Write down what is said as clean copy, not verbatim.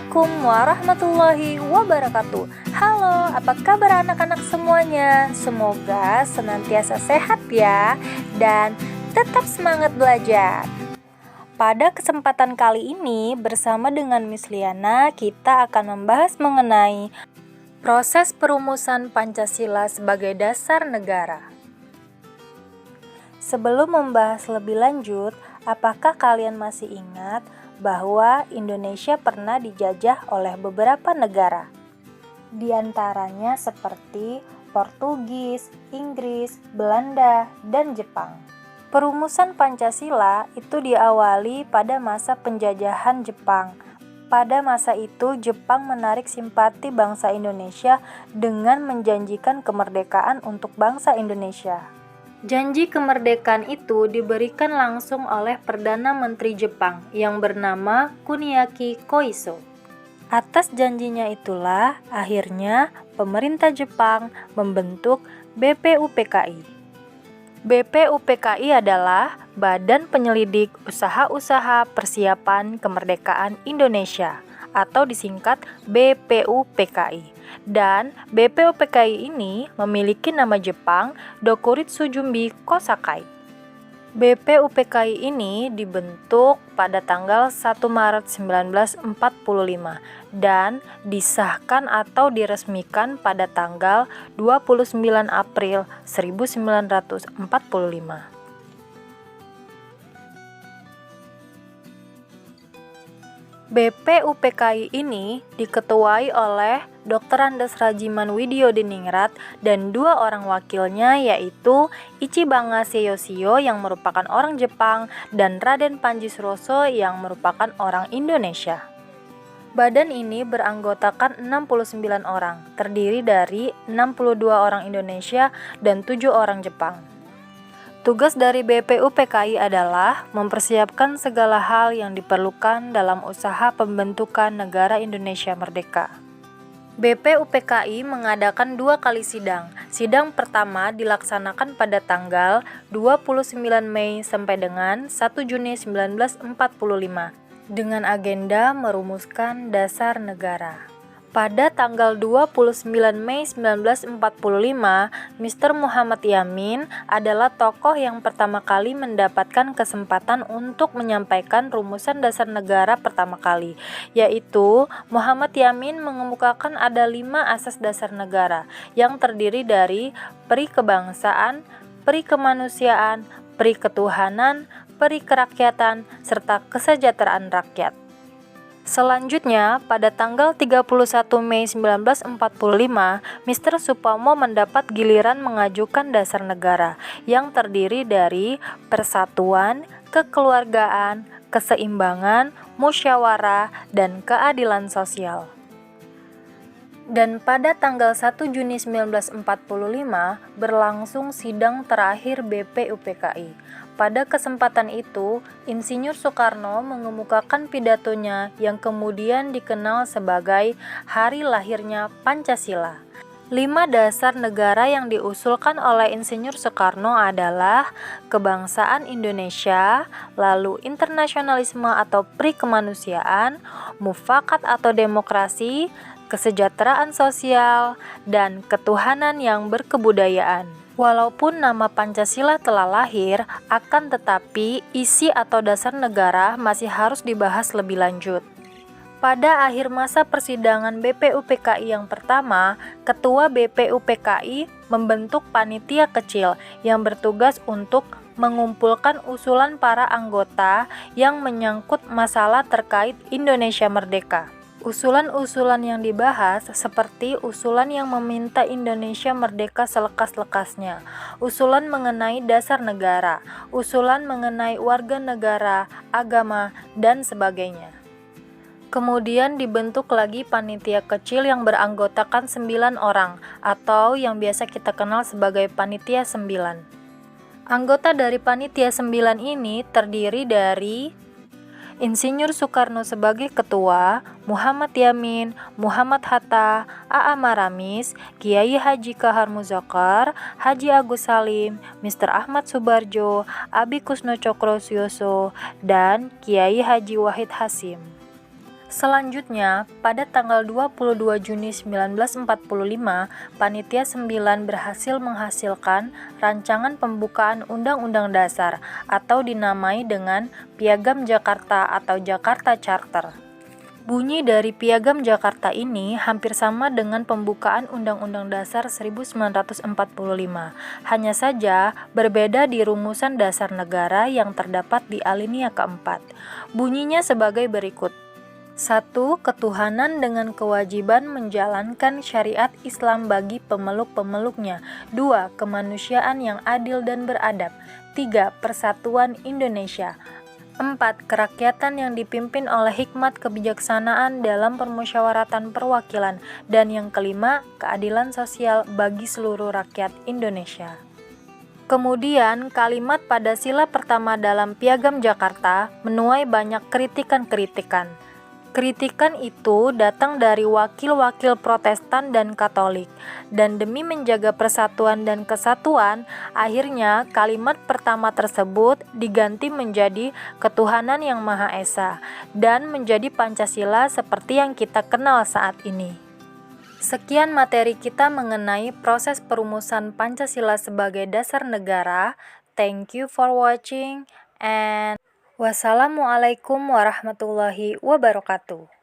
Assalamualaikum warahmatullahi wabarakatuh. Halo, apa kabar anak-anak semuanya? Semoga senantiasa sehat ya, dan tetap semangat belajar. Pada kesempatan kali ini, bersama dengan Miss Liana, kita akan membahas mengenai proses perumusan Pancasila sebagai dasar negara. Sebelum membahas lebih lanjut, apakah kalian masih ingat bahwa Indonesia pernah dijajah oleh beberapa negara? Di antaranya seperti Portugis, Inggris, Belanda, dan Jepang. Perumusan Pancasila itu diawali pada masa penjajahan Jepang. Pada masa itu, Jepang menarik simpati bangsa Indonesia dengan menjanjikan kemerdekaan untuk bangsa Indonesia. Janji kemerdekaan itu diberikan langsung oleh Perdana Menteri Jepang yang bernama Kuniaki Koiso. Atas janjinya itulah, akhirnya pemerintah Jepang membentuk BPUPKI. BPUPKI adalah Badan Penyelidik Usaha-Usaha Persiapan Kemerdekaan Indonesia atau disingkat BPUPKI. Dan BPUPKI ini memiliki nama Jepang Dokuritsu Jumbi Kosakai. BPUPKI ini dibentuk pada tanggal 1 Maret 1945 dan disahkan atau diresmikan pada tanggal 29 April 1945. BPUPKI ini diketuai oleh Dr. Andes Rajiman Widyodiningrat dan dua orang wakilnya, yaitu Ichibanga Seiyoshiyo yang merupakan orang Jepang dan Raden Panji Suroso yang merupakan orang Indonesia. Badan ini beranggotakan 69 orang, terdiri dari 62 orang Indonesia dan 7 orang Jepang. Tugas dari BPUPKI adalah mempersiapkan segala hal yang diperlukan dalam usaha pembentukan negara Indonesia merdeka. BPUPKI mengadakan 2 kali sidang. Sidang pertama dilaksanakan pada tanggal 29 Mei sampai dengan 1 Juni 1945 dengan agenda merumuskan dasar negara. Pada tanggal 29 Mei 1945, Mr. Muhammad Yamin adalah tokoh yang pertama kali mendapatkan kesempatan untuk menyampaikan rumusan dasar negara pertama kali, yaitu Muhammad Yamin mengemukakan ada 5 asas dasar negara yang terdiri dari peri kebangsaan, peri kemanusiaan, peri ketuhanan, peri kerakyatan, serta kesejahteraan rakyat. Selanjutnya, pada tanggal 31 Mei 1945, Mr. Supomo mendapat giliran mengajukan dasar negara yang terdiri dari persatuan, kekeluargaan, keseimbangan, musyawarah, dan keadilan sosial. Dan pada tanggal 1 Juni 1945 berlangsung sidang terakhir BPUPKI. Pada kesempatan itu, Insinyur Soekarno mengemukakan pidatonya yang kemudian dikenal sebagai Hari Lahirnya Pancasila. 5 dasar negara yang diusulkan oleh Insinyur Soekarno adalah kebangsaan Indonesia, lalu internasionalisme atau peri kemanusiaan, mufakat atau demokrasi, kesejahteraan sosial, dan ketuhanan yang berkebudayaan. Walaupun nama Pancasila telah lahir, akan tetapi isi atau dasar negara masih harus dibahas lebih lanjut. Pada akhir masa persidangan BPUPKI yang pertama, Ketua BPUPKI membentuk panitia kecil yang bertugas untuk mengumpulkan usulan para anggota yang menyangkut masalah terkait Indonesia merdeka. Usulan-usulan yang dibahas seperti usulan yang meminta Indonesia merdeka selekas-lekasnya, usulan mengenai dasar negara, usulan mengenai warga negara, agama, dan sebagainya. Kemudian dibentuk lagi panitia kecil yang beranggotakan 9 orang atau yang biasa kita kenal sebagai panitia 9. Anggota dari panitia 9 ini terdiri dari Insinyur Soekarno sebagai ketua, Muhammad Yamin, Muhammad Hatta, A.A. Maramis, Kiai Haji Kahar Muzakar, Haji Agus Salim, Mr. Ahmad Subarjo, Abi Kusno Cokro Suyoso, dan Kiai Haji Wahid Hasim. Selanjutnya, pada tanggal 22 Juni 1945, Panitia 9 berhasil menghasilkan rancangan pembukaan Undang-Undang Dasar atau dinamai dengan Piagam Jakarta atau Jakarta Charter. Bunyi dari Piagam Jakarta ini hampir sama dengan pembukaan Undang-Undang Dasar 1945. Hanya saja berbeda di rumusan dasar negara yang terdapat di alinea keempat. Bunyinya sebagai berikut. 1. Ketuhanan dengan kewajiban menjalankan syariat Islam bagi pemeluk-pemeluknya. 2. Kemanusiaan yang adil dan beradab. 3. Persatuan Indonesia. 4. Kerakyatan yang dipimpin oleh hikmat kebijaksanaan dalam permusyawaratan perwakilan. Dan yang kelima, keadilan sosial bagi seluruh rakyat Indonesia. Kemudian, kalimat pada sila pertama dalam Piagam Jakarta menuai banyak kritikan-kritikan. Kritikan itu datang dari wakil-wakil Protestan dan Katolik, dan demi menjaga persatuan dan kesatuan, akhirnya kalimat pertama tersebut diganti menjadi Ketuhanan yang Maha Esa, dan menjadi Pancasila seperti yang kita kenal saat ini. Sekian materi kita mengenai proses perumusan Pancasila sebagai dasar negara. Thank you for watching and wassalamualaikum warahmatullahi wabarakatuh.